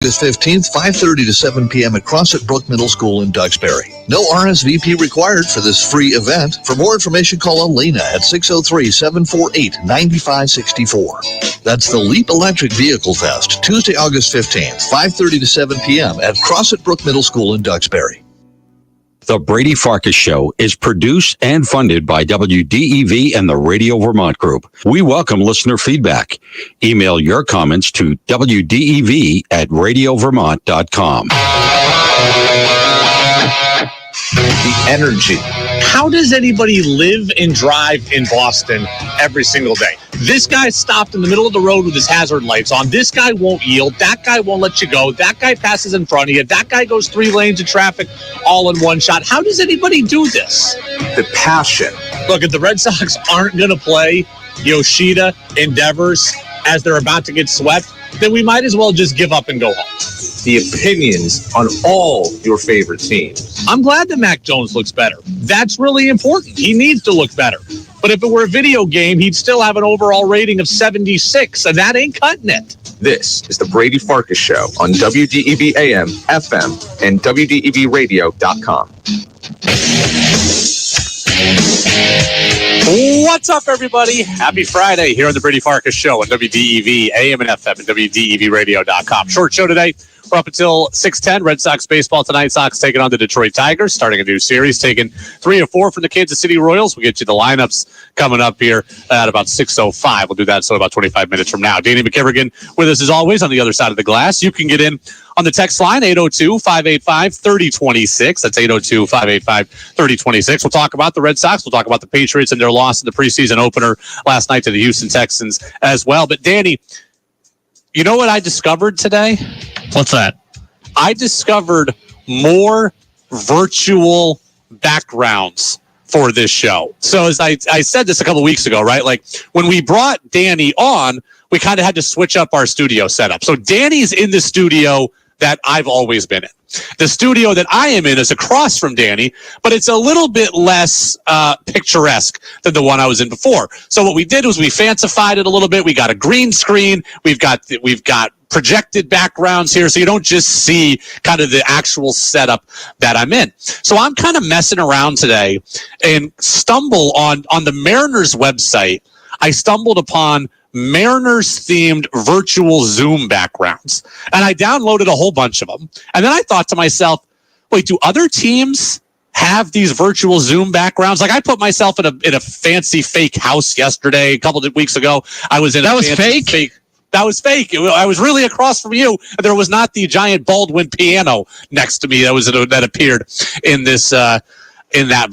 August 15th, 5:30 to 7 p.m. at Crossett Brook Middle School in Duxbury. No RSVP required for this free event. For more information, call Elena at 603-748-9564. That's the Leap Electric Vehicle Fest, Tuesday, August 15th, 5:30 to 7 p.m. at Crossett Brook Middle School in Duxbury. The Brady Farkas Show is produced and funded by WDEV and the Radio Vermont Group. We welcome listener feedback. Email your comments to wdev@radiovermont.com. The energy. How does anybody live and drive in Boston every single day? This guy stopped in the middle of the road with his hazard lights on. This guy won't yield. That guy won't let you go. That guy passes in front of you. That guy goes 3 lanes of traffic all in one shot. How does anybody do this? The passion. Look, if the Red Sox aren't going to play Yoshida and Devers as they're about to get swept, then we might as well just give up and go home. The opinions on all your favorite teams. I'm glad that Mac Jones looks better. That's really important. He needs to look better. But if it were a video game, he'd still have an overall rating of 76, and that ain't cutting it. This is the Brady Farkas Show on WDEV AM, FM, and WDEVradio.com. What's up, everybody? Happy Friday here on the Brady Farkas Show on WDEV AM and FM and WDEVradio.com. Short show today. We're up until 6:10. Red Sox baseball tonight. Sox taking on the Detroit Tigers, starting a new series, taking 3 of 4 from the Kansas City Royals. We'll get you the lineups coming up here at about 6:05. We'll do that so about 25 minutes from now. Danny McKivergan with us as always on the other side of the glass. You can get in on the text line, 802-585-3026. That's 802-585-3026. We'll talk about the Red Sox. We'll talk about the Patriots and their loss in the preseason opener last night to the Houston Texans as well. But Danny, you know what I discovered today? What's that? I discovered more virtual backgrounds for this show. So as I said this a couple weeks ago, right? Like when we brought Danny on, we kind of had to switch up our studio setup. So Danny's in the studio that I've always been in. The studio that I am in is across from Danny, but it's a little bit less picturesque than the one I was in before. So what we did was we fancified it a little bit. We got a green screen. We've got projected backgrounds here, so you don't just see kind of the actual setup that I'm in. So I'm kind of messing around today and stumble on the Mariners website. I stumbled upon Mariners-themed virtual Zoom backgrounds. And I downloaded a whole bunch of them. And then I thought to myself, wait, do other teams have these virtual Zoom backgrounds? Like I put myself in a fancy fake house yesterday, a couple of weeks ago. I was in That was fake? That was fake. I was really across from you. And there was not the giant Baldwin piano next to me that appeared in this in that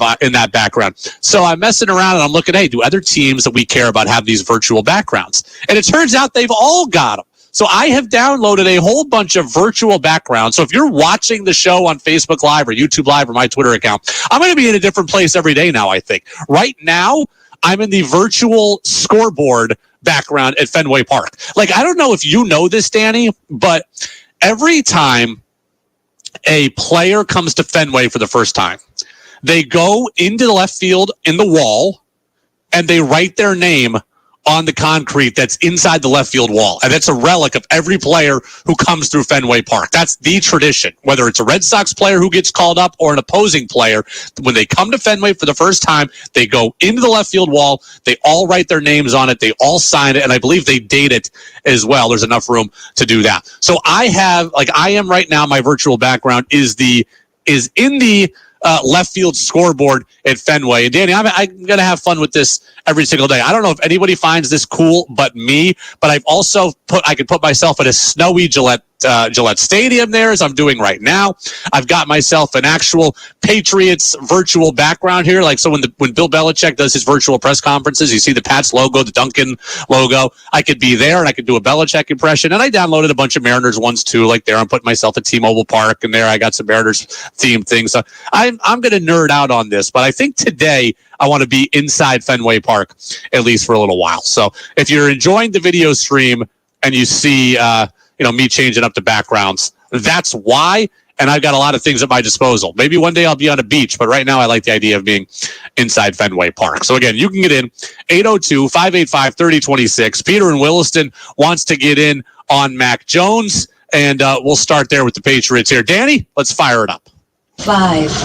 background. So I'm messing around and I'm looking, hey, do other teams that we care about have these virtual backgrounds? And it turns out they've all got them. So I have downloaded a whole bunch of virtual backgrounds. So if you're watching the show on Facebook Live or YouTube Live or my Twitter account, I'm going to be in a different place every day now, I think. Right now, I'm in the virtual scoreboard background at Fenway Park. Like, I don't know if you know this, Danny, but every time a player comes to Fenway for the first time, they go into the left field in the wall and they write their name on the concrete that's inside the left field wall. And that's a relic of every player who comes through Fenway Park. That's the tradition, whether it's a Red Sox player who gets called up or an opposing player. When they come to Fenway for the first time, they go into the left field wall. They all write their names on it. They all sign it. And I believe they date it as well. There's enough room to do that. So I am right now, my virtual background is in the left field scoreboard at Fenway. And Danny, I'm going to have fun with this every single day. I don't know if anybody finds this cool but me, but I've also I could put myself at a snowy Gillette Stadium there, as I'm doing right now. I've got myself an actual Patriots virtual background here. Like, so when Bill Belichick does his virtual press conferences, you see the Pats logo, the Duncan logo. I could be there and I could do a Belichick impression. And I downloaded a bunch of Mariners ones too. Like there, I'm putting myself at T-Mobile Park, and there I got some Mariners themed things. So I'm going to nerd out on this, but I think today I want to be inside Fenway Park at least for a little while. So if you're enjoying the video stream and you see me changing up the backgrounds, that's why. And I've got a lot of things at my disposal. Maybe one day I'll be on a beach, but right now I like the idea of being inside Fenway Park. So again, you can get in 802-585-3026. Peter in Williston wants to get in on Mac Jones. And we'll start there with the Patriots here. Danny, let's fire it up. 5, 4, 3,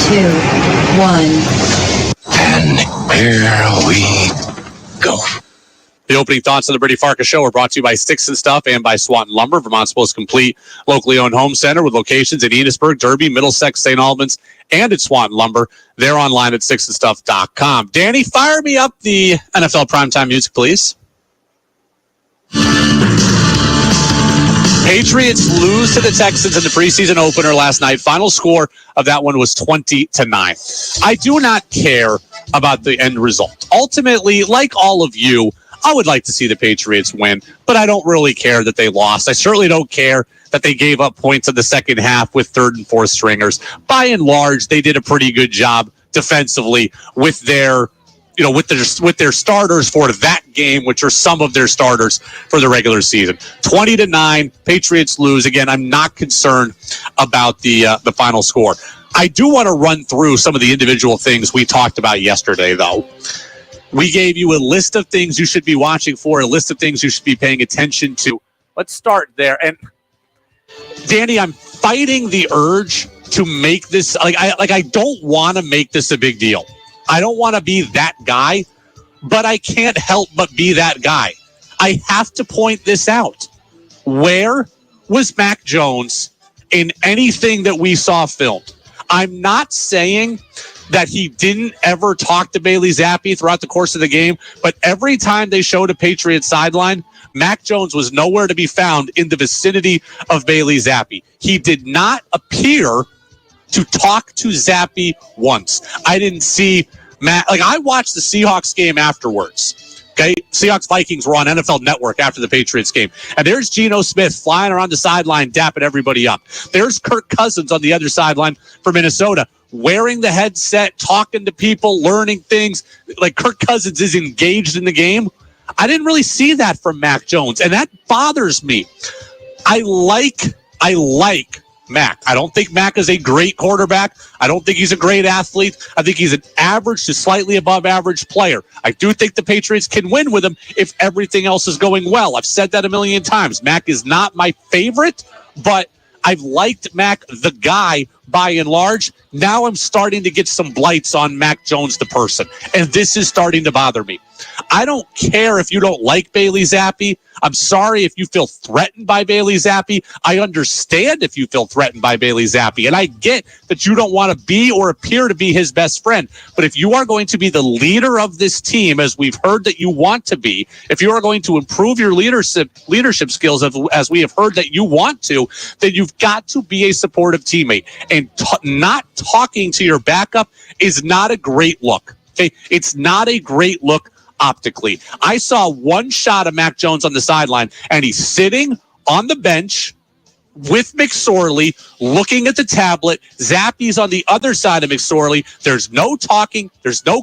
2, 1. And here we go. The opening thoughts of the Brady Farkas Show are brought to you by Sticks and Stuff and by Swanton Lumber, Vermont's most complete locally owned home center with locations in Enosburg, Derby, Middlesex, St. Albans, and at Swanton Lumber. They're online at sticksandstuff.com. Danny, fire me up the NFL primetime music, please. Patriots lose to the Texans in the preseason opener last night. Final score of that one was 20-9. I do not care about the end result. Ultimately, like all of you, I would like to see the Patriots win, but I don't really care that they lost. I certainly don't care that they gave up points in the second half with third and fourth stringers. By and large, they did a pretty good job defensively with their starters for that game, which are some of their starters for the regular season. 20-9, Patriots lose. Again, I'm not concerned about the final score. I do want to run through some of the individual things we talked about yesterday, though. We gave you a list of things you should be watching for, a list of things you should be paying attention to. Let's start there. And Danny, I'm fighting the urge to make this I don't want to make this a big deal. I don't want to be that guy, but I can't help but be that guy. I have to point this out. Where was Mac Jones in anything that we saw filmed? I'm not saying that he didn't ever talk to Bailey Zappi throughout the course of the game, but every time they showed a Patriots sideline, Mac Jones was nowhere to be found in the vicinity of Bailey Zappi. He did not appear to talk to Zappi once. I didn't see Matt. I watched the Seahawks game afterwards. Okay, Seahawks-Vikings were on NFL Network after the Patriots game. And there's Geno Smith flying around the sideline, dapping everybody up. There's Kirk Cousins on the other sideline for Minnesota, wearing the headset, talking to people, learning things. Like Kirk Cousins is engaged in the game. I didn't really see that from Mac Jones, and that bothers me. I like Mac. I don't think Mac is a great quarterback. I don't think he's a great athlete. I think he's an average to slightly above average player. I do think the Patriots can win with him if everything else is going well. I've said that a million times. Mac is not my favorite, but I've liked Mac, the guy, by and large. Now I'm starting to get some blights on Mac Jones, the person, and this is starting to bother me. I don't care if you don't like Bailey Zappi. I'm sorry if you feel threatened by Bailey Zappi. I understand if you feel threatened by Bailey Zappi, and I get that you don't want to be or appear to be his best friend. But if you are going to be the leader of this team, as we've heard that you want to be, if you are going to improve your leadership skills, as we have heard that you want to, then you've got to be a supportive teammate. And not talking to your backup is not a great look. Okay, it's not a great look optically. I saw one shot of Mac Jones on the sideline, and he's sitting on the bench with McSorley, looking at the tablet. Zappi's on the other side of McSorley. There's no talking. There's no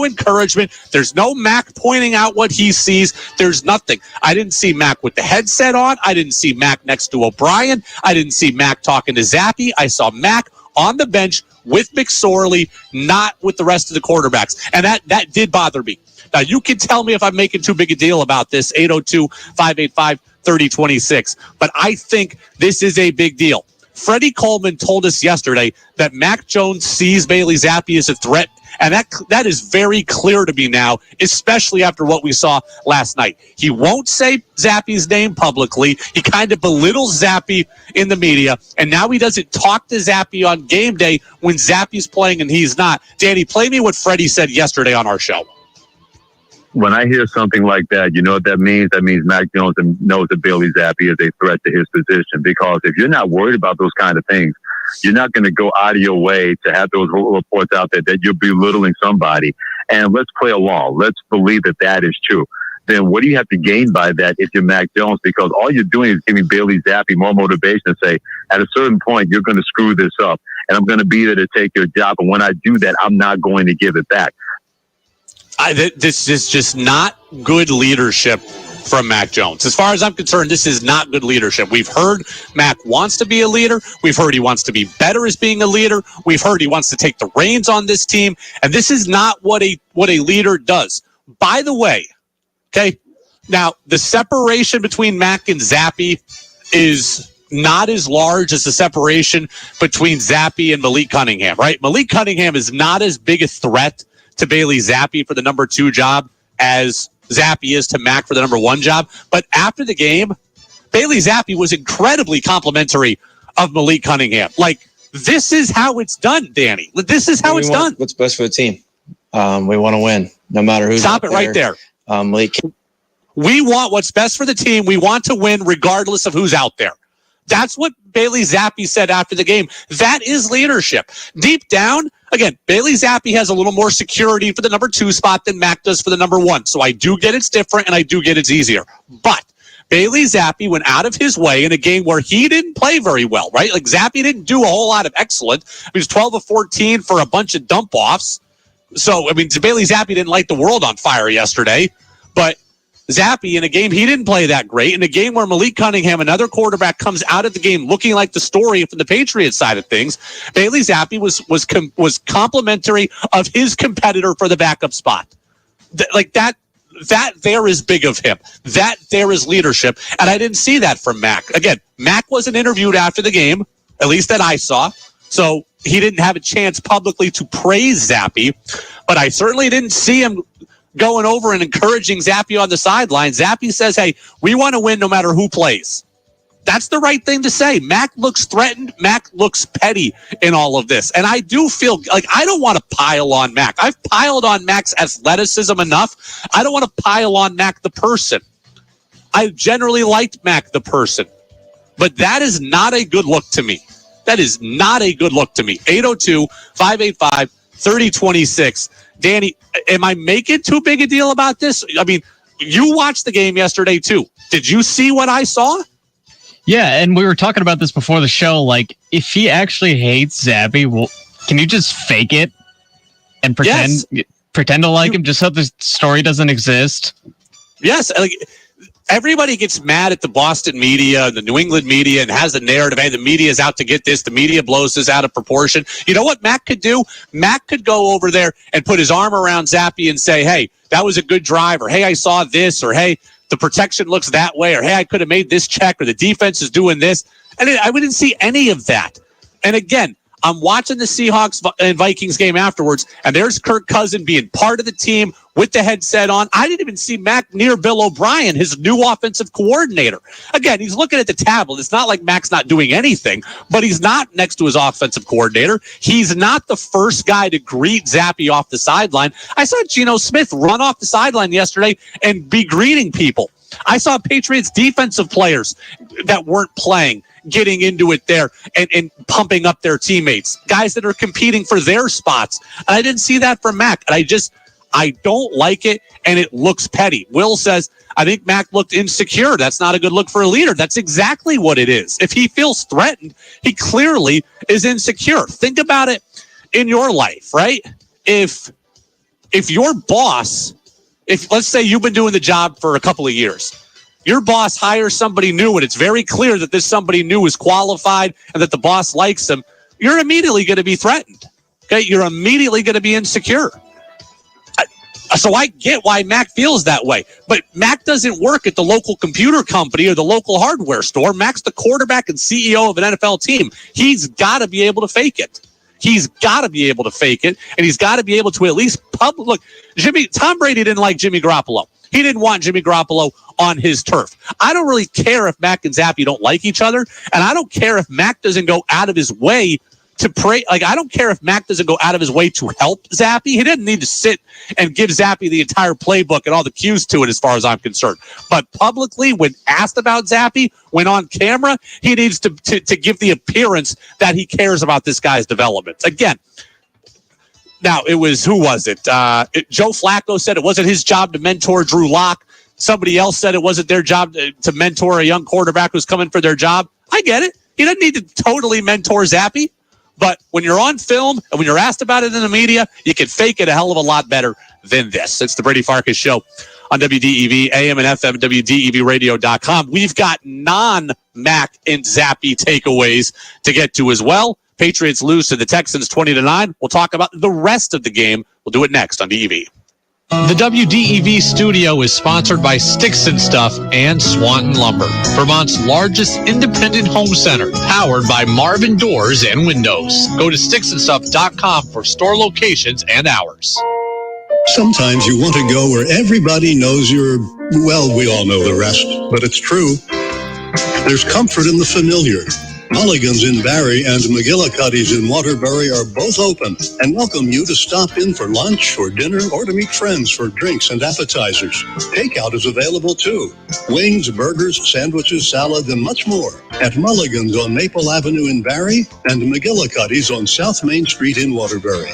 encouragement. There's no Mac pointing out what he sees. There's nothing. I didn't see Mac with the headset on. I didn't see Mac next to O'Brien. I didn't see Mac talking to Zappi. I saw Mac on the bench with McSorley, not with the rest of the quarterbacks. And that did bother me. Now, you can tell me if I'm making too big a deal about this, 802-585-3026. But I think this is a big deal. Freddie Coleman told us yesterday that Mac Jones sees Bailey Zappi as a threat, and that is very clear to me now, especially after what we saw last night. He won't say Zappi's name publicly. He kind of belittles Zappi in the media, and now he doesn't talk to Zappi on game day when Zappi's playing and he's not. Danny, play me what Freddie said yesterday on our show. When I hear something like that, you know what that means? That means Mac Jones knows that Bailey Zappi is a threat to his position. Because if you're not worried about those kind of things, you're not going to go out of your way to have those reports out there that you're belittling somebody. And let's play along. Let's believe that that is true. Then what do you have to gain by that if you're Mac Jones? Because all you're doing is giving Bailey Zappi more motivation to say, at a certain point, you're going to screw this up. And I'm going to be there to take your job. And when I do that, I'm not going to give it back. This is just not good leadership from Mac Jones. As far as I'm concerned, this is not good leadership. We've heard Mac wants to be a leader. We've heard he wants to be better as being a leader. We've heard he wants to take the reins on this team. And this is not what a leader does. By the way, okay, Now, the separation between Mac and Zappe is not as large as the separation between Zappe and Malik Cunningham, right? Malik Cunningham is not as big a threat to Bailey Zappe for the number 2 job as Zappe is to Mac for the number 1 job. But after the game, Bailey Zappe was incredibly complimentary of Malik Cunningham. Like, this is how it's done, Danny. This is how it's done. What's best for the team? We want to win, no matter who's Stop it right there. Malik. We want what's best for the team. We want to win regardless of who's out there. That's what Bailey Zappe said after the game. That is leadership. Deep down, again, Bailey Zappe has a little more security for the number 2 spot than Mac does for the number 1. So I do get it's different, and I do get it's easier. But Bailey Zappe went out of his way in a game where he didn't play very well, right? Like, Zappe didn't do a whole lot of excellent. He was 12 of 14 for a bunch of dump-offs. So, I mean, Bailey Zappe didn't light the world on fire yesterday. But Zappe, in a game he didn't play that great, in a game where Malik Cunningham, another quarterback, comes out of the game looking like the story from the Patriots side of things, Bailey Zappe was complimentary of his competitor for the backup spot. That there is big of him. That there is leadership. And I didn't see that from Mac. Again, Mac wasn't interviewed after the game, at least that I saw. So he didn't have a chance publicly to praise Zappe. But I certainly didn't see him going over and encouraging Zappe on the sideline. Zappe says, hey, we want to win no matter who plays. That's the right thing to say. Mac looks threatened. Mac looks petty in all of this. And I do feel like I don't want to pile on Mac. I've piled on Mac's athleticism enough. I don't want to pile on Mac the person. I generally liked Mac the person. But that is not a good look to me. That is not a good look to me. 802-585-3026. Danny, am I making too big a deal about this? I mean, you watched the game yesterday too. Did you see what I saw? Yeah, and we were talking about this before the show. Like, if he actually hates Zappe, well, can you just fake it and pretend to like him just so the story doesn't exist? Yes, like everybody gets mad at the Boston media and the New England media and has the narrative, hey, the media is out to get this. The media blows this out of proportion. You know what Mac could do? Mac could go over there and put his arm around Zappe and say, hey, that was a good drive, or hey, I saw this, or hey, the protection looks that way, or hey, I could have made this check, or the defense is doing this. And I didn't see any of that. And again, I'm watching the Seahawks and Vikings game afterwards, and there's Kirk Cousins being part of the team with the headset on. I didn't even see Mac near Bill O'Brien, his new offensive coordinator. Again, he's looking at the tablet. It's not like Mac's not doing anything, but he's not next to his offensive coordinator. He's not the first guy to greet Zappe off the sideline. I saw Geno Smith run off the sideline yesterday and be greeting people. I saw Patriots defensive players that weren't playing getting into it there and pumping up their teammates, guys that are competing for their spots. And I didn't see that from Mac. And I don't like it, and it looks petty. Will says, I think Mac looked insecure. That's not a good look for a leader. That's exactly what it is. If he feels threatened, he clearly is insecure. Think about it in your life, right? If your boss, let's say you've been doing the job for a couple of years, your boss hires somebody new and it's very clear that this somebody new is qualified and that the boss likes them, you're immediately going to be threatened. Okay, you're immediately going to be insecure. So I get why Mac feels that way. But Mac doesn't work at the local computer company or the local hardware store. Mac's the quarterback and CEO of an NFL team. He's got to be able to fake it. He's got to be able to fake it, and he's got to be able to at least look. Tom Brady didn't like Jimmy Garoppolo. He didn't want Jimmy Garoppolo on his turf. I don't really care if Mac and Zappe don't like each other, and I don't care if Mac doesn't go out of his way to pray. Like, I don't care if Mac doesn't go out of his way to help Zappe. He didn't need to sit and give Zappe the entire playbook and all the cues to it, as far as I'm concerned. But publicly, when asked about Zappe, when on camera, he needs to give the appearance that he cares about this guy's development. Again, now it was, who was it? Joe Flacco said it wasn't his job to mentor Drew Lock. Somebody else said it wasn't their job to mentor a young quarterback who's coming for their job. I get it. He doesn't need to totally mentor Zappe. But when you're on film and when you're asked about it in the media, you can fake it a hell of a lot better than this. It's the Brady Farkas Show on WDEV, AM and FM, WDEVradio.com. We've got non-Mac and Zappe takeaways to get to as well. Patriots lose to the Texans 20-9. We'll talk about the rest of the game. We'll do it next on DEV. The WDEV studio is sponsored by Sticks and Stuff and Swanton Lumber, Vermont's largest independent home center, powered by Marvin Doors and Windows. Go to sticksandstuff.com for store locations and hours. Sometimes you want to go where everybody knows you're, well, we all know the rest, but it's true. There's comfort in the familiar. Mulligan's in Barrie and McGillicuddy's in Waterbury are both open and welcome you to stop in for lunch or dinner or to meet friends for drinks and appetizers. Takeout is available too. Wings, burgers, sandwiches, salads, and much more at Mulligan's on Maple Avenue in Barrie and McGillicuddy's on South Main Street in Waterbury.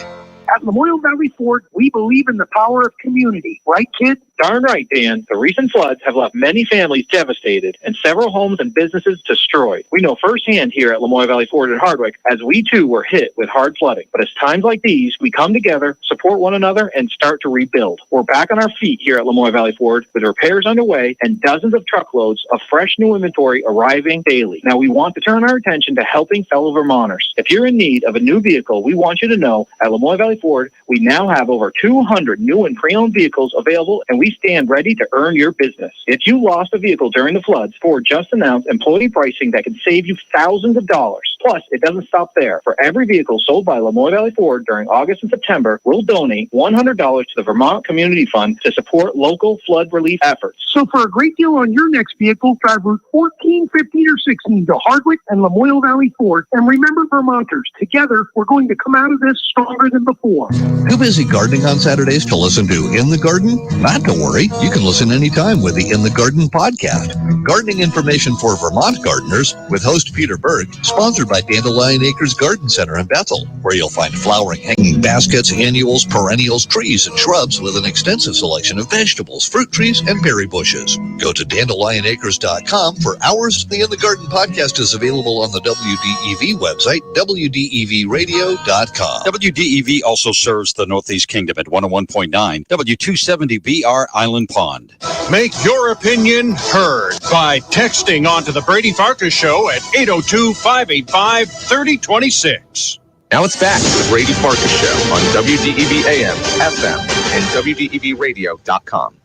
At Lamoille Valley Ford, we believe in the power of community. Right, kid? Darn right, Dan. The recent floods have left many families devastated and several homes and businesses destroyed. We know firsthand here at Lamoille Valley Ford in Hardwick, as we too were hit with hard flooding. But it's times like these, we come together, support one another, and start to rebuild. We're back on our feet here at Lamoille Valley Ford with repairs underway and dozens of truckloads of fresh new inventory arriving daily. Now, we want to turn our attention to helping fellow Vermonters. If you're in need of a new vehicle, we want you to know at Lamoille Valley Ford, we now have over 200 new and pre-owned vehicles available, and we stand ready to earn your business. If you lost a vehicle during the floods, Ford just announced employee pricing that can save you thousands of dollars. Plus, it doesn't stop there. For every vehicle sold by Lamoille Valley Ford during August and September, we'll donate $100 to the Vermont Community Fund to support local flood relief efforts. So for a great deal on your next vehicle, drive Route 14, 15, or 16 to Hardwick and Lamoille Valley Ford. And remember, Vermonters, together, we're going to come out of this stronger than before. Too busy gardening on Saturdays to listen to In the Garden? Not to worry. You can listen anytime with the In the Garden podcast. Gardening information for Vermont gardeners with host Peter Berg, sponsored by Dandelion Acres Garden Center in Bethel, where you'll find flowering hanging baskets, annuals, perennials, trees, and shrubs with an extensive selection of vegetables, fruit trees, and berry bushes. Go to dandelionacres.com for hours. The In the Garden podcast is available on the WDEV website, WDEVradio.com. WDEV also serves the Northeast Kingdom at 101.9 W270BR Island Pond. Make your opinion heard by texting onto the Brady Farkas Show at 802-585-3026. Now it's back to the Brady Farkas Show on WDEV AM, FM, and WDEVradio.com.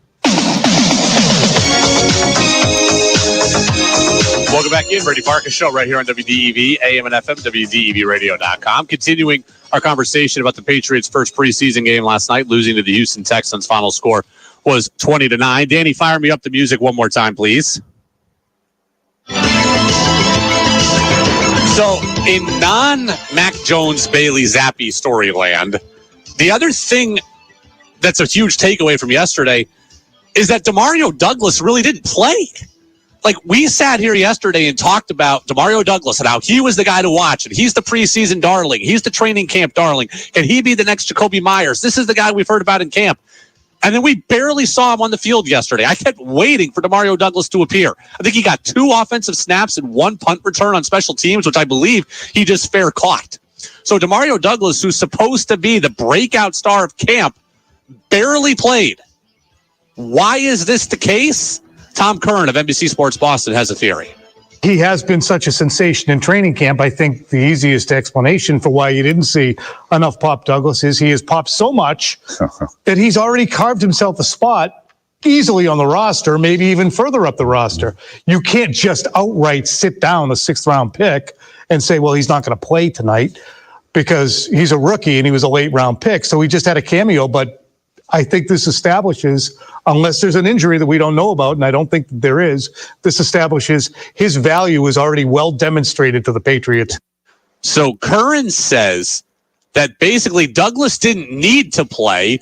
Welcome back in, Brady Farkas Show right here on WDEV, AM and FM, WDEVradio.com. Continuing our conversation about the Patriots' first preseason game last night, losing to the Houston Texans. Final score was 20-9. Danny, fire me up the music one more time, please. So, in non-Mac Jones-Bailey Zappi storyland, the other thing that's a huge takeaway from yesterday is that Demario Douglas really didn't play. Like, we sat here yesterday and talked about Demario Douglas and how he was the guy to watch, and he's the preseason darling. He's the training camp darling. Can he be the next Jacoby Myers? This is the guy we've heard about in camp. And then we barely saw him on the field yesterday. I kept waiting for Demario Douglas to appear. I think he got 2 offensive snaps and 1 punt return on special teams, which I believe he just fair caught. So Demario Douglas, who's supposed to be the breakout star of camp, barely played. Why is this the case? Tom Curran of NBC Sports Boston has a theory. He has been such a sensation in training camp. I think the easiest explanation for why you didn't see enough Pop Douglas is he has popped so much that he's already carved himself a spot easily on the roster, maybe even further up the roster. You can't just outright sit down a 6th-round pick and say, well, he's not going to play tonight because he's a rookie and he was a late-round pick. So he just had a cameo, but I think this establishes, unless there's an injury that we don't know about, and I don't think there is, this establishes his value is already well demonstrated to the Patriots. So Curran says that basically Douglas didn't need to play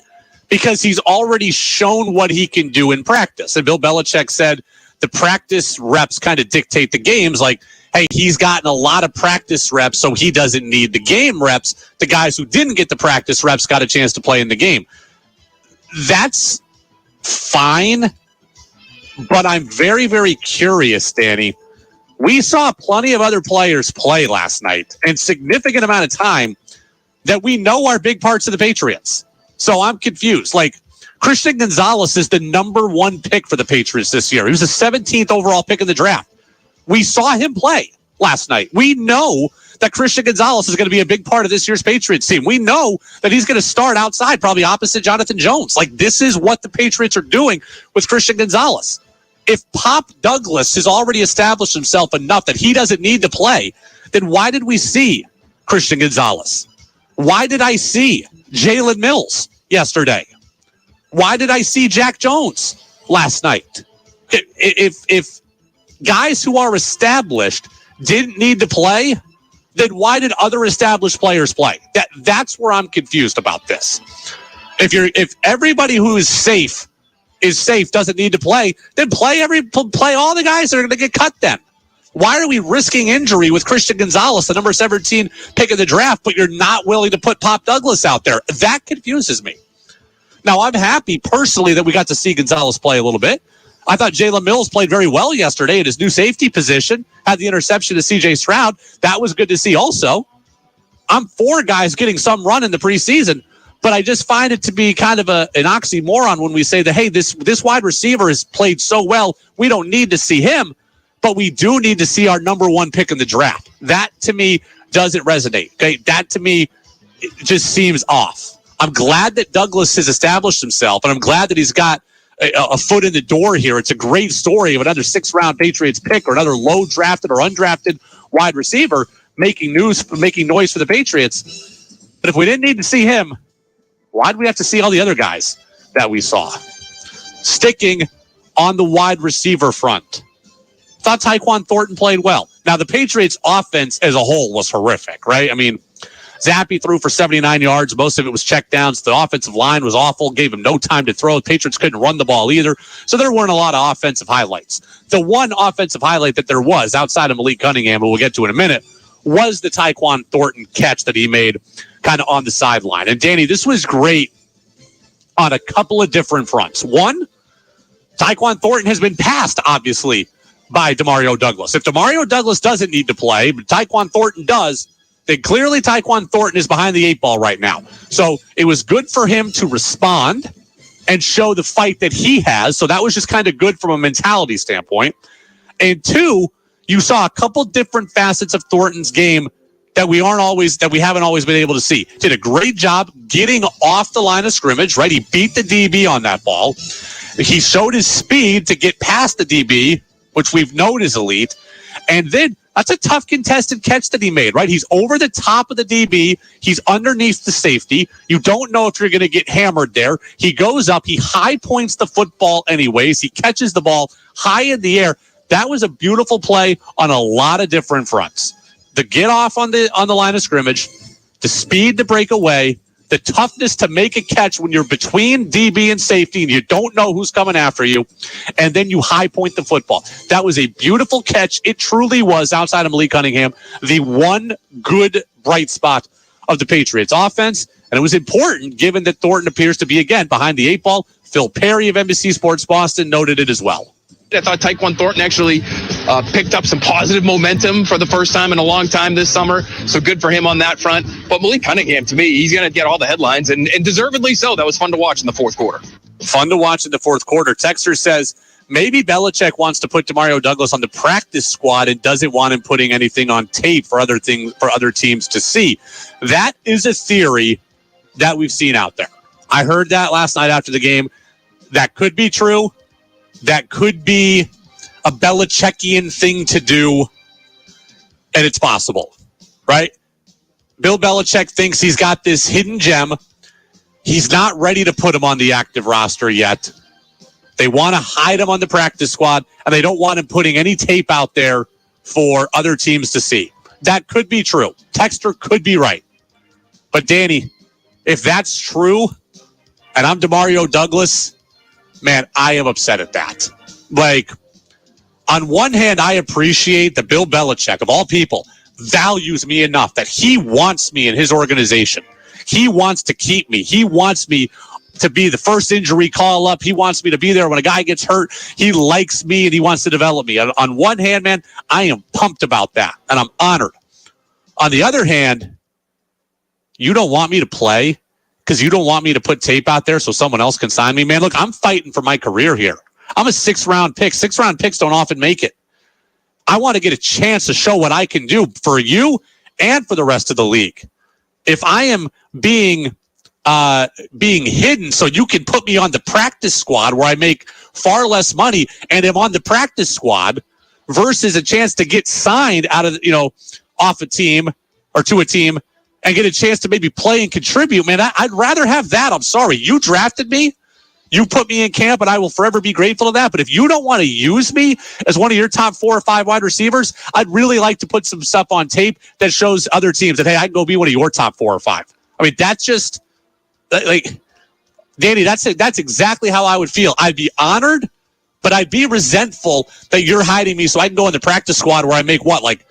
because he's already shown what he can do in practice. And Bill Belichick said the practice reps kind of dictate the games. Like, hey, he's gotten a lot of practice reps, so he doesn't need the game reps. The guys who didn't get the practice reps got a chance to play in the game. That's fine, but I'm very, very curious, Danny. We saw plenty of other players play last night and significant amount of time that we know are big parts of the Patriots. So I'm confused. Like, Christian Gonzalez is the number 1 pick for the Patriots this year. He was the 17th overall pick in the draft. We saw him play last night. We know that Christian Gonzalez is going to be a big part of this year's Patriots team. We know that he's going to start outside, probably opposite Jonathan Jones. Like, this is what the Patriots are doing with Christian Gonzalez. If Pop Douglas has already established himself enough that he doesn't need to play, then why did we see Christian Gonzalez? Why did I see Jalen Mills yesterday? Why did I see Jack Jones last night? If guys who are established didn't need to play, then why did other established players play? That's where I'm confused about this. If everybody who is safe, doesn't need to play, then play all the guys that are going to get cut then. Why are we risking injury with Christian Gonzalez, the number 17 pick of the draft, but you're not willing to put Pop Douglas out there? That confuses me. Now, I'm happy personally that we got to see Gonzalez play a little bit. I thought Jalen Mills played very well yesterday in his new safety position, had the interception to C.J. Stroud. That was good to see also. I'm for guys getting some run in the preseason, but I just find it to be kind of an oxymoron when we say that, hey, this wide receiver has played so well, we don't need to see him, but we do need to see our number one pick in the draft. That, to me, doesn't resonate. Okay? That, to me, it just seems off. I'm glad that Douglas has established himself, and I'm glad that he's got a foot in the door here. It's a great story of another 6th-round Patriots pick or another low-drafted or undrafted wide receiver making noise for the Patriots. But if we didn't need to see him, why do we have to see all the other guys that we saw? Sticking on the wide receiver front, thought Tyquan Thornton played well. Now, the Patriots' offense as a whole was horrific, right? I mean, Zappe threw for 79 yards. Most of it was checkdowns. The offensive line was awful, gave him no time to throw. The Patriots couldn't run the ball either. So there weren't a lot of offensive highlights. The one offensive highlight that there was outside of Malik Cunningham, who we'll get to in a minute, was the Tyquan Thornton catch that he made kind of on the sideline. And Danny, this was great on a couple of different fronts. One, Tyquan Thornton has been passed, obviously, by Demario Douglas. If Demario Douglas doesn't need to play, but Tyquan Thornton does, then clearly Tyquan Thornton is behind the 8 ball right now. So it was good for him to respond and show the fight that he has. So that was just kind of good from a mentality standpoint. And two, you saw a couple different facets of Thornton's game that we haven't always been able to see. Did a great job getting off the line of scrimmage, right? He beat the DB on that ball. He showed his speed to get past the DB, which we've known is elite. And then that's a tough contested catch that he made, right? He's over the top of the DB. He's underneath the safety. You don't know if you're going to get hammered there. He goes up. He high points the football anyways. He catches the ball high in the air. That was a beautiful play on a lot of different fronts. The get off on the line of scrimmage, the speed to break away, the toughness to make a catch when you're between DB and safety and you don't know who's coming after you, and then you high point the football. That was a beautiful catch. It truly was, outside of Malik Cunningham, the one good bright spot of the Patriots offense, and it was important given that Thornton appears to be, again, behind the 8 ball. Phil Perry of NBC Sports Boston noted it as well. I thought Tyquan Thornton actually picked up some positive momentum for the first time in a long time this summer. So good for him on that front. But Malik Cunningham, to me, he's going to get all the headlines, and deservedly so. That was fun to watch in the fourth quarter. Fun to watch in the fourth quarter. Texter says maybe Belichick wants to put Demario Douglas on the practice squad and doesn't want him putting anything on tape for other teams to see. That is a theory that we've seen out there. I heard that last night after the game. That could be true. That could be a Belichickian thing to do, and it's possible, right? Bill Belichick thinks he's got this hidden gem. He's not ready to put him on the active roster yet. They want to hide him on the practice squad, and they don't want him putting any tape out there for other teams to see. That could be true. Texter could be right. But, Danny, if that's true, and I'm Demario Douglas, man, I am upset at that. Like, on one hand, I appreciate that Bill Belichick, of all people, values me enough that he wants me in his organization. He wants to keep me. He wants me to be the first injury call up. He wants me to be there when a guy gets hurt. He likes me and he wants to develop me. On one hand, man, I am pumped about that, and I'm honored. On the other hand, you don't want me to play because you don't want me to put tape out there so someone else can sign me. Man, look, I'm fighting for my career here. I'm a 6th-round pick. 6th-round picks don't often make it. I want to get a chance to show what I can do for you and for the rest of the league. If I am being hidden so you can put me on the practice squad where I make far less money and am on the practice squad versus a chance to get signed out of, off a team or to a team and get a chance to maybe play and contribute, man, I'd rather have that. I'm sorry. You drafted me. You put me in camp, and I will forever be grateful to that. But if you don't want to use me as one of your top 4 or 5 wide receivers, I'd really like to put some stuff on tape that shows other teams that, hey, I can go be one of your top 4 or 5. I mean, that's just like, Danny, that's exactly how I would feel. I'd be honored, but I'd be resentful that you're hiding me so I can go in the practice squad where I make what, like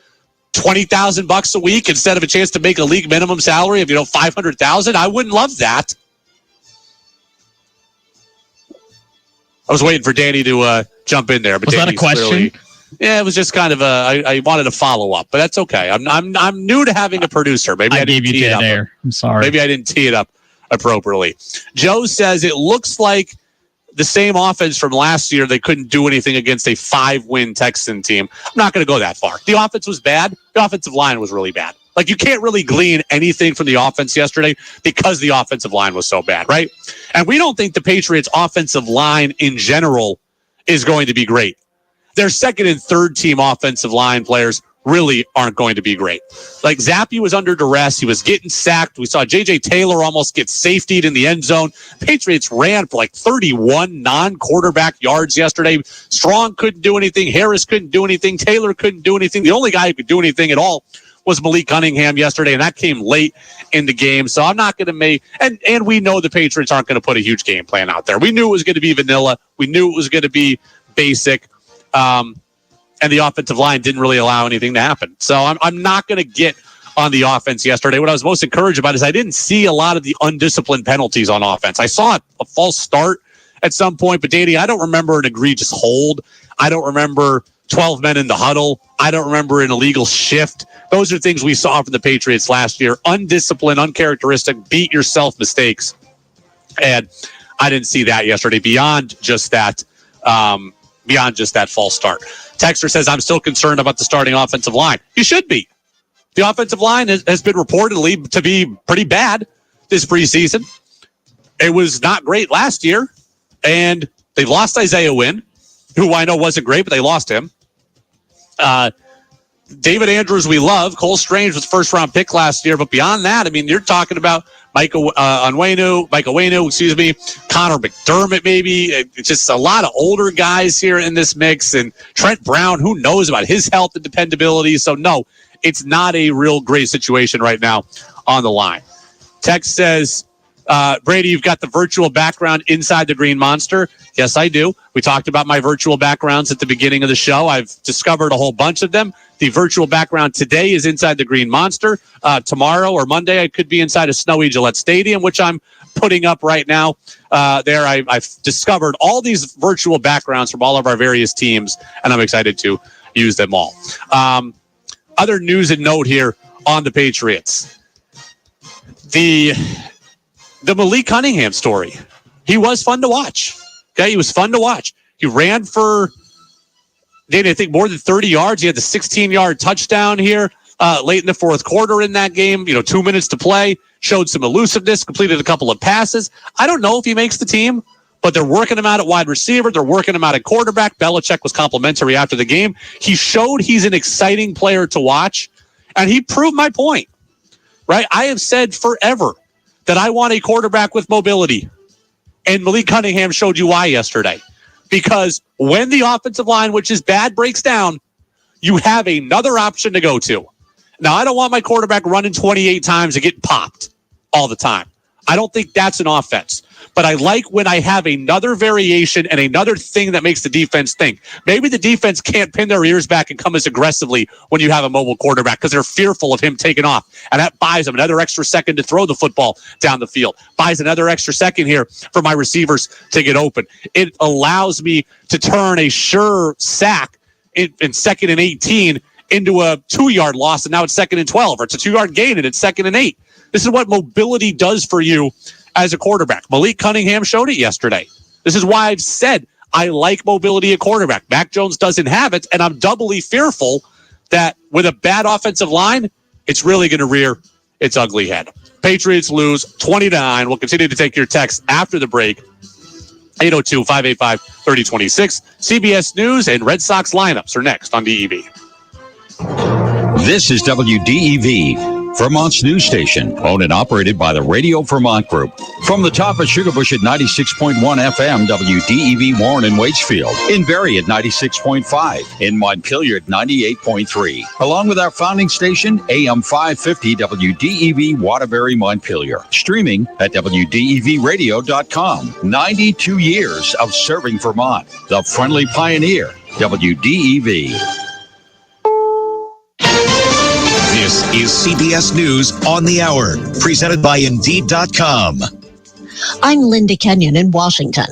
$20,000 a week instead of a chance to make a league minimum salary of, $500,000. I wouldn't love that. I was waiting for Danny to jump in there, but was Danny's that a question? Clearly, yeah, it was just kind of I wanted to follow up, but that's okay. I'm new to having a producer. Maybe I gave you dead air. I'm sorry. Maybe I didn't tee it up appropriately. Joe says it looks like the same offense from last year. They couldn't do anything against a 5-win Texan team. I'm not going to go that far. The offense was bad. The offensive line was really bad. Like, you can't really glean anything from the offense yesterday because the offensive line was so bad, right? And we don't think the Patriots' offensive line in general is going to be great. Their second and third team offensive line players really aren't going to be great. Like, Zappi was under duress. He was getting sacked. We saw J.J. Taylor almost get safetied in the end zone. Patriots ran for like 31 non-quarterback yards yesterday. Strong couldn't do anything. Harris couldn't do anything. Taylor couldn't do anything. The only guy who could do anything at all was Malik Cunningham yesterday, and that came late in the game. So I'm not going to make – and we know the Patriots aren't going to put a huge game plan out there. We knew it was going to be vanilla. We knew it was going to be basic. And the offensive line didn't really allow anything to happen. So I'm not going to get on the offense yesterday. What I was most encouraged about is I didn't see a lot of the undisciplined penalties on offense. I saw a false start at some point, but Danny, I don't remember an egregious hold. I don't remember 12 men in the huddle. I don't remember an illegal shift. Those are things we saw from the Patriots last year. Undisciplined, uncharacteristic, beat yourself mistakes. And I didn't see that yesterday beyond just that false start. Texter says, I'm still concerned about the starting offensive line. You should be. The offensive line has been reportedly to be pretty bad this preseason. It was not great last year. And they lost Isaiah Wynn, who I know wasn't great, but they lost him. David Andrews, we love. Cole Strange was first-round pick last year. But beyond that, I mean, you're talking about Michael Onwenu, Connor McDermott, maybe. It's just a lot of older guys here in this mix. And Trent Brown, who knows about his health and dependability. So, no, it's not a real great situation right now on the line. Tex says, Brady, you've got the virtual background inside the Green Monster. Yes, I do. We talked about my virtual backgrounds at the beginning of the show. I've discovered a whole bunch of them. The virtual background today is inside the Green Monster. Tomorrow or Monday, I could be inside a snowy Gillette Stadium, which I'm putting up right now. I've discovered all these virtual backgrounds from all of our various teams, and I'm excited to use them all. Other news and note here on the Patriots. The Malik Cunningham story. He was fun to watch. Okay, he was fun to watch. He ran for, I think, more than 30 yards. He had the 16-yard touchdown here late in the fourth quarter in that game. 2 minutes to play. Showed some elusiveness, completed a couple of passes. I don't know if he makes the team, but they're working him out at wide receiver. They're working him out at quarterback. Belichick was complimentary after the game. He showed he's an exciting player to watch, and he proved my point, right? I have said forever that I want a quarterback with mobility. And Malik Cunningham showed you why yesterday. Because when the offensive line, which is bad, breaks down, you have another option to go to. Now, I don't want my quarterback running 28 times and getting popped all the time. I don't think that's an offense. But I like when I have another variation and another thing that makes the defense think. Maybe the defense can't pin their ears back and come as aggressively when you have a mobile quarterback because they're fearful of him taking off. And that buys them another extra second to throw the football down the field. Buys another extra second here for my receivers to get open. It allows me to turn a sure sack in second and 18 into a 2-yard loss, and now it's second and 12. Or it's a 2-yard gain, and it's second and 8. This is what mobility does for you as a quarterback. Malik Cunningham showed it yesterday. This is why I've said I like mobility at quarterback. Mac Jones doesn't have it, and I'm doubly fearful that with a bad offensive line, it's really going to rear its ugly head. Patriots lose 20-9. We'll continue to take your texts after the break. 802-585-3026. CBS News and Red Sox lineups are next on DEV. This is WDEV, Vermont's news station, owned and operated by the Radio Vermont Group. From the top of Sugarbush at 96.1 FM, WDEV Warren and Waitsfield. In Barrie at 96.5. In Montpelier at 98.3. Along with our founding station, AM 550 WDEV Waterbury, Montpelier. Streaming at WDEVradio.com. 92 years of serving Vermont. The friendly pioneer, WDEV. This is CBS News on the Hour, presented by Indeed.com. I'm Linda Kenyon in Washington.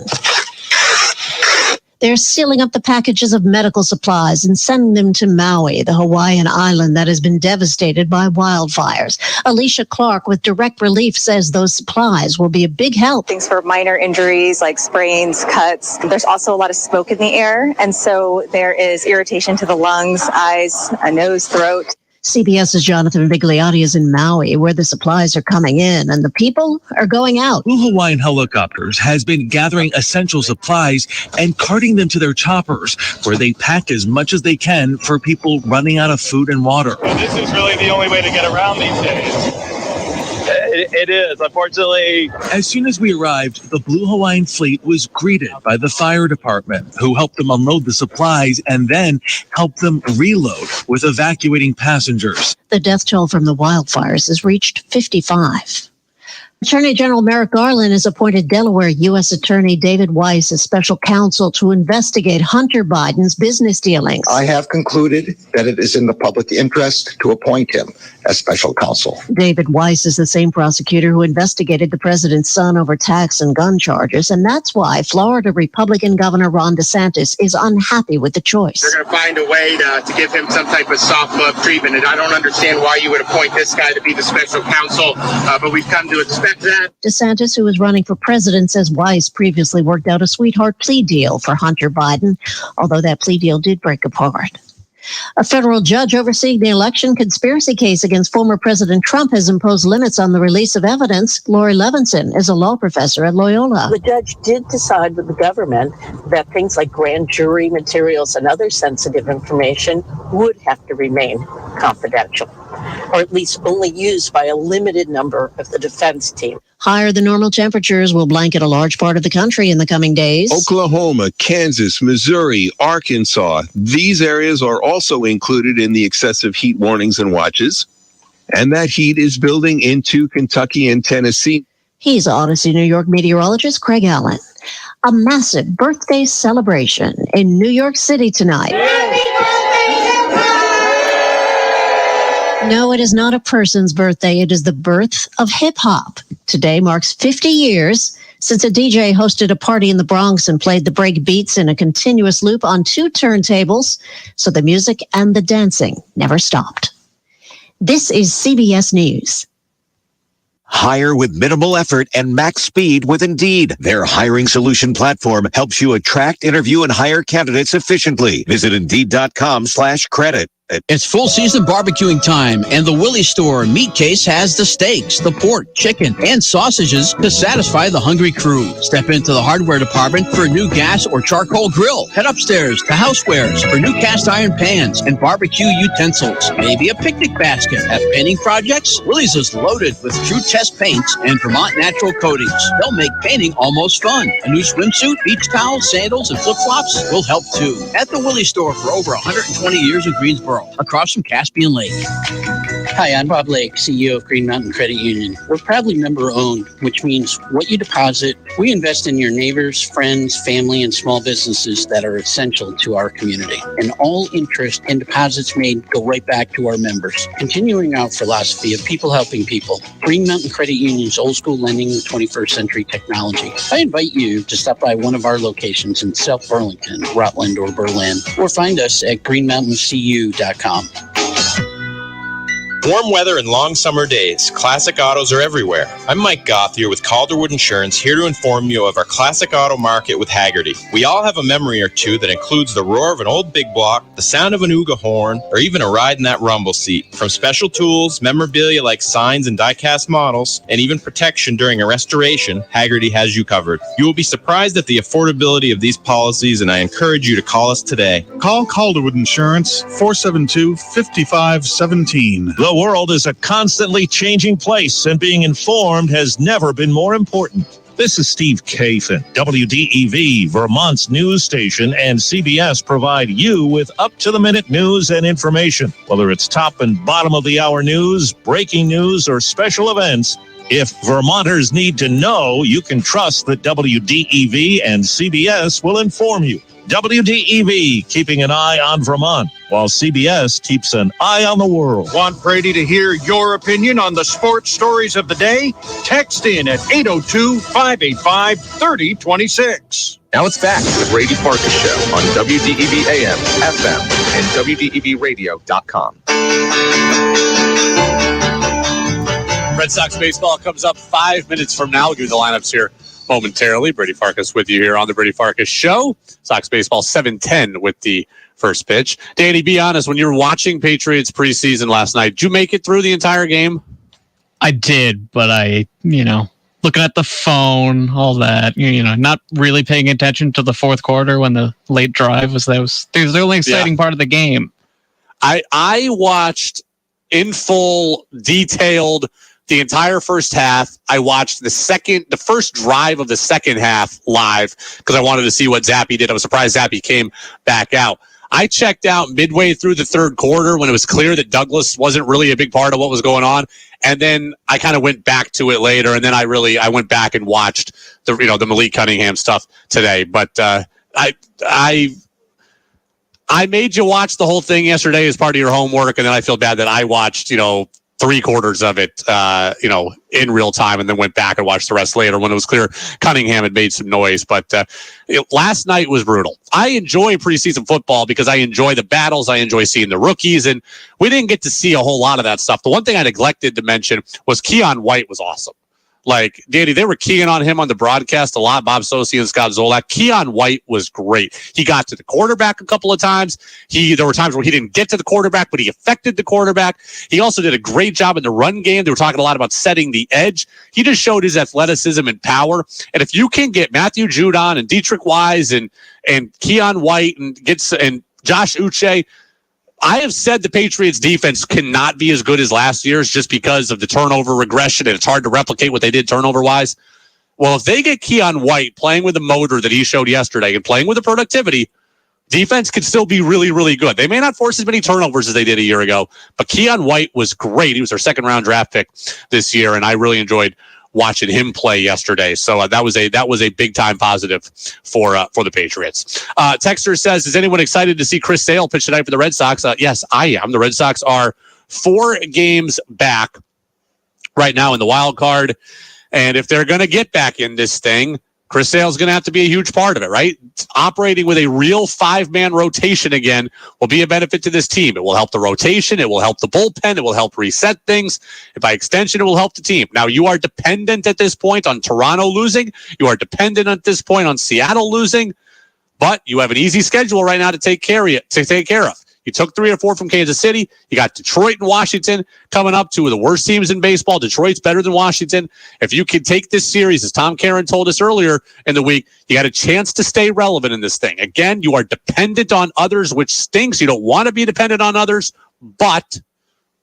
They're sealing up the packages of medical supplies and sending them to Maui, the Hawaiian island that has been devastated by wildfires. Alicia Clark with Direct Relief says those supplies will be a big help. Things for minor injuries like sprains, cuts. There's also a lot of smoke in the air, and so there is irritation to the lungs, eyes, nose, throat. CBS's Jonathan Vigliotti is in Maui, where the supplies are coming in and the people are going out. Blue Hawaiian Helicopters has been gathering essential supplies and carting them to their choppers, where they pack as much as they can for people running out of food and water. Well, this is really the only way to get around these days. It is, unfortunately. As soon as we arrived, the Blue Hawaiian fleet was greeted by the fire department, who helped them unload the supplies and then helped them reload with evacuating passengers. The death toll from the wildfires has reached 55. Attorney General Merrick Garland has appointed Delaware U.S. Attorney David Weiss as special counsel to investigate Hunter Biden's business dealings. I have concluded that it is in the public interest to appoint him as special counsel. David Weiss is the same prosecutor who investigated the president's son over tax and gun charges, and that's why Florida Republican Governor Ron DeSantis is unhappy with the choice. They're going to find a way to give him some type of soft glove treatment, and I don't understand why you would appoint this guy to be the special counsel, but we've come to expect that. DeSantis, who is running for president, says Weiss previously worked out a sweetheart plea deal for Hunter Biden, although that plea deal did break apart. A federal judge overseeing the election conspiracy case against former President Trump has imposed limits on the release of evidence. Lori Levinson is a law professor at Loyola. The judge did decide with the government that things like grand jury materials and other sensitive information would have to remain confidential, or at least only used by a limited number of the defense team. Higher than normal temperatures will blanket a large part of the country in the coming days. Oklahoma, Kansas, Missouri, Arkansas. These areas are also included in the excessive heat warnings and watches. And that heat is building into Kentucky and Tennessee. He's Odyssey New York meteorologist Craig Allen. A massive birthday celebration in New York City tonight. No, it is not a person's birthday. It is the birth of hip-hop. Today marks 50 years since a DJ hosted a party in the Bronx and played the break beats in a continuous loop on 2 turntables, so the music and the dancing never stopped. This is CBS News. Hire with minimal effort and max speed with Indeed. Their hiring solution platform helps you attract, interview, and hire candidates efficiently. Visit Indeed.com/credit. It's full season barbecuing time, and the Willie Store Meat Case has the steaks, the pork, chicken, and sausages to satisfy the hungry crew. Step into the hardware department for a new gas or charcoal grill. Head upstairs to Housewares for new cast iron pans and barbecue utensils. Maybe a picnic basket. Have painting projects? Willie's is loaded with true test paints and Vermont natural coatings. They'll make painting almost fun. A new swimsuit, beach towels, sandals, and flip-flops will help too. At the Willie Store for over 120 years in Greensboro, across from Caspian Lake. Hi, I'm Bob Lake, CEO of Green Mountain Credit Union. We're proudly member-owned, which means what you deposit, we invest in your neighbors, friends, family, and small businesses that are essential to our community. And all interest and deposits made go right back to our members, continuing our philosophy of people helping people. Green Mountain Credit Union's old school lending with 21st century technology. I invite you to stop by one of our locations in South Burlington, Rutland, or Berlin, or find us at greenmountaincu.com. Warm weather and long summer days, classic autos are everywhere. I'm Mike Gothier with Calderwood Insurance, here to inform you of our classic auto market with Haggerty. We all have a memory or two that includes the roar of an old big block, the sound of an Ooga horn, or even a ride in that rumble seat. From special tools, memorabilia like signs and die-cast models, and even protection during a restoration, Haggerty has you covered. You will be surprised at the affordability of these policies, and I encourage you to call us today. Call Calderwood Insurance, 472-5517. The world is a constantly changing place, and being informed has never been more important. This is Steve Kathan. WDEV, Vermont's news station, and CBS provide you with up-to-the-minute news and information. Whether it's top and bottom of the hour news, breaking news, or special events, if Vermonters need to know, you can trust that WDEV and CBS will inform you. WDEV, keeping an eye on Vermont, while CBS keeps an eye on the world. Want Brady to hear your opinion on the sports stories of the day? Text in at 802-585-3026. Now it's back to the Brady Farkas Show on WDEV AM, FM, and WDEVradio.com. Red Sox baseball comes up 5 minutes from now. We'll give you the lineups here momentarily. Brady Farkas with you here on the Brady Farkas Show. Sox baseball 7:10 with the first pitch. Danny, be honest, when you were watching Patriots preseason last night, did you make it through the entire game? I did, but looking at the phone, all that, not really paying attention to the fourth quarter when the late drive was the only exciting part of the game. I watched in full, detailed, the entire first half. I watched the first drive of the second half live because I wanted to see what Zappe did. I was surprised Zappe came back out. I checked out midway through the third quarter when it was clear that Douglas wasn't really a big part of what was going on. And then I kind of went back to it later. And then I went back and watched the Malik Cunningham stuff today. But I made you watch the whole thing yesterday as part of your homework. And then I feel bad that I watched, 3/4 of it, in real time, and then went back and watched the rest later when it was clear Cunningham had made some noise. But last night was brutal. I enjoy preseason football because I enjoy the battles. I enjoy seeing the rookies, and we didn't get to see a whole lot of that stuff. The one thing I neglected to mention was Keon White was awesome. Like, Danny, they were keying on him on the broadcast a lot, Bob Sosi and Scott Zolak. Keon White was great. He got to the quarterback a couple of times. There were times where he didn't get to the quarterback, but he affected the quarterback. He also did a great job in the run game. They were talking a lot about setting the edge. He just showed his athleticism and power. And if you can get Matthew Judon and Dietrich Wise and Keon White and Josh Uche, I have said the Patriots defense cannot be as good as last year's just because of the turnover regression, and it's hard to replicate what they did turnover-wise. Well, if they get Keon White playing with the motor that he showed yesterday and playing with the productivity, defense could still be really, really good. They may not force as many turnovers as they did a year ago, but Keon White was great. He was their second-round draft pick this year, and I really enjoyed watching him play yesterday. So that was a big time positive for the Patriots. Texter says, is anyone excited to see Chris Sale pitch tonight for the Red Sox? Yes, I am. The Red Sox are 4 games back right now in the wild card. And if they're going to get back in this thing, Chris Sale's going to have to be a huge part of it, right? Operating with a real 5-man rotation again will be a benefit to this team. It will help the rotation. It will help the bullpen. It will help reset things. And by extension, it will help the team. Now, you are dependent at this point on Toronto losing. You are dependent at this point on Seattle losing. But you have an easy schedule right now to take care of. You took 3 or 4 from Kansas City. You got Detroit and Washington coming up, 2 of the worst teams in baseball. Detroit's better than Washington. If you can take this series, as Tom Caron told us earlier in the week, you got a chance to stay relevant in this thing. Again, you are dependent on others, which stinks. You don't want to be dependent on others, but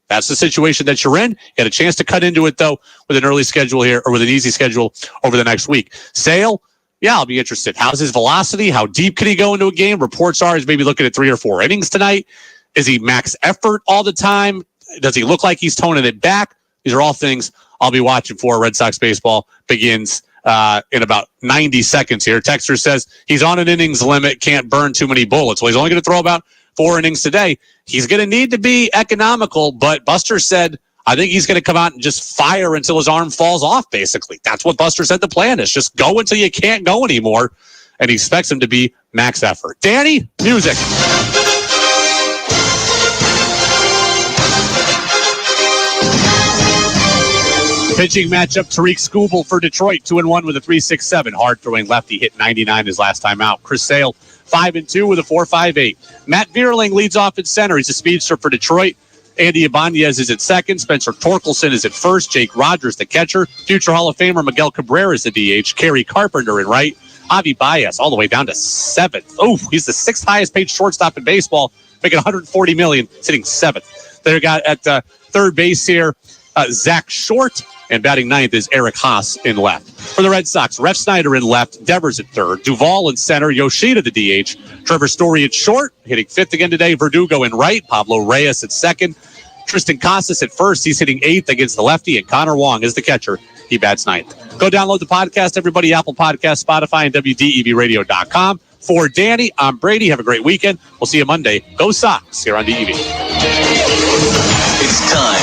that's the situation that you're in. You got a chance to cut into it, though, with an early schedule here, or with an easy schedule over the next week. Sale, yeah, I'll be interested. How's his velocity? How deep can he go into a game? Reports are he's maybe looking at 3 or 4 innings tonight. Is he max effort all the time? Does he look like he's toning it back? These are all things I'll be watching for. Red Sox baseball begins in about 90 seconds here. Texter says he's on an innings limit, can't burn too many bullets. Well, he's only going to throw about 4 innings today. He's going to need to be economical, but Buster said, I think he's going to come out and just fire until his arm falls off, basically. That's what Buster said the plan is. Just go until you can't go anymore, and he expects him to be max effort. Danny, music. Pitching matchup, Tariq Skubal for Detroit, 2-1 with a 3.67. Hard-throwing lefty, hit 99 his last time out. Chris Sale, 5-2 with a 4.58. Matt Vierling leads off at center. He's a speedster for Detroit. Andy Ibanez is at second. Spencer Torkelson is at first. Jake Rogers, the catcher. Future Hall of Famer Miguel Cabrera is the DH. Kerry Carpenter in right. Javi Baez all the way down to 7th. Oh, he's the 6th highest paid shortstop in baseball, making $140 million, sitting 7th. They got at third base here, Zach Short, and batting 9th is Eric Haas in left. For the Red Sox, Ref Snyder in left, Devers at third, Duvall in center, Yoshida the DH, Trevor Story at short, hitting 5th again today, Verdugo in right, Pablo Reyes at second, Tristan Casas at first, he's hitting 8th against the lefty, and Connor Wong is the catcher. He bats 9th. Go download the podcast, everybody, Apple Podcasts, Spotify, and WDEVradio.com. For Danny, I'm Brady. Have a great weekend. We'll see you Monday. Go Sox here on DEV. It's time